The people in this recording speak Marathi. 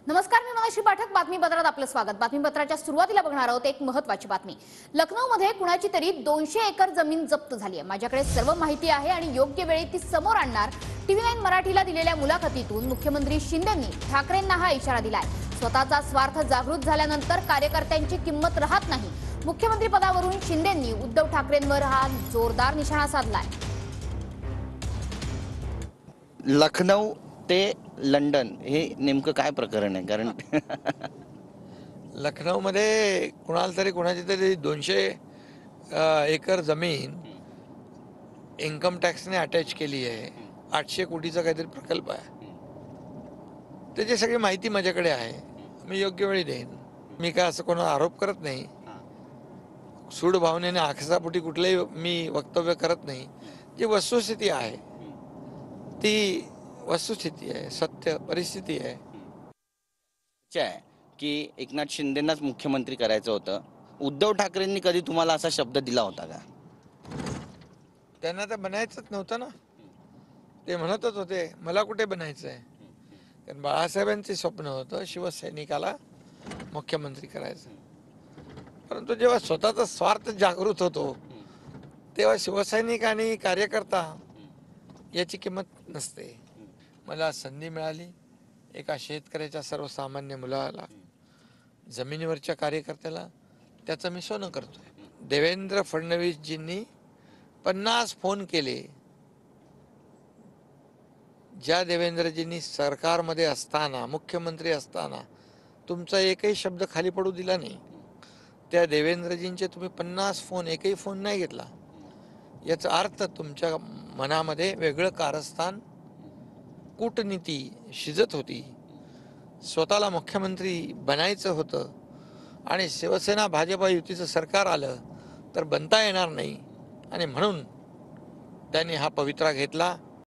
नमस्कार, मी मनोज पाठक. बातमीपत्रात आपलं स्वागत. बातमीपत्राच्या सुरुवातीला बघणार आहोत एक महत्त्वाची बातमी. लखनौमध्ये कुणाची तरी 200 एकर जमीन जप्त झाली आहे. माझ्याकडे सर्व माहिती आहे आणि योग्य वेळी ती समोर आणणार. TV9 मराठीला दिलेल्या मुलाखतीतून मुख्यमंत्री शिंदेंनी ठाकरेंना हा इशारा दिलाय. स्वतःचा स्वार्थ जागृत झाल्यानंतर कार्यकर्त्यांची किंमत राहत नाही. मुख्यमंत्री पदावरून शिंदेंनी उद्धव ठाकरेंवर हा जोरदार निशाणा साधलाय. लखनौ ते लंडन हे नेमकं काय प्रकरण आहे? कारण लखनौमध्ये कुणाला तरी कुणाची तरी 200 एकर जमीन इन्कम टॅक्सने अटॅच केली आहे. 800 कोटीचा काहीतरी प्रकल्प आहे. त्याची सगळी माहिती माझ्याकडे आहे. मी योग्य वेळी देईन. मी काय असं कोणाला आरोप करत नाही. सूड भावनेने आकसापोटी कुठलंही मी वक्तव्य करत नाही. जी वस्तुस्थिती आहे ती वस्तुस्थिती आहे, सत्य परिस्थिती आहे. आहे की एकनाथ शिंदेंनाच मुख्यमंत्री करायचं होतं. उद्धव ठाकरेंनी कधी तुम्हाला असा शब्द दिला होता का? त्यांना तर बनायचंच नव्हतं ना. ते म्हणतच होते मला कुठे बनायचं आहे. कारण बाळासाहेबांचे स्वप्न होतं शिवसैनिकाला मुख्यमंत्री करायचं. परंतु जेव्हा स्वतःचा स्वार्थ जागृत होतो तेव्हा शिवसैनिक आणि कार्यकर्ता याची किंमत नसते. मला संधी मिळाली एका शेतकऱ्याच्या सर्वसामान्य मुलाला, जमिनीवरच्या कार्यकर्त्याला, त्याचं मी सोनं करतोय. देवेंद्र फडणवीसजींनी 50 फोन केले. ज्या देवेंद्रजींनी सरकारमध्ये असताना, मुख्यमंत्री असताना तुमचा एकही शब्द खाली पडू दिला नाही, त्या देवेंद्रजींचे तुम्ही 50 फोन, एकही फोन नाही घेतला. याचा अर्थ तुमच्या मनामध्ये वेगळं कारस्थान, कूटनीती शिजत होती. स्वतःला मुख्यमंत्री बनायचं होतं आणि शिवसेना भाजपा युतीचं सरकार आलं तर बनता येणार नाही आणि म्हणून त्यांनी हा पवित्रा घेतला.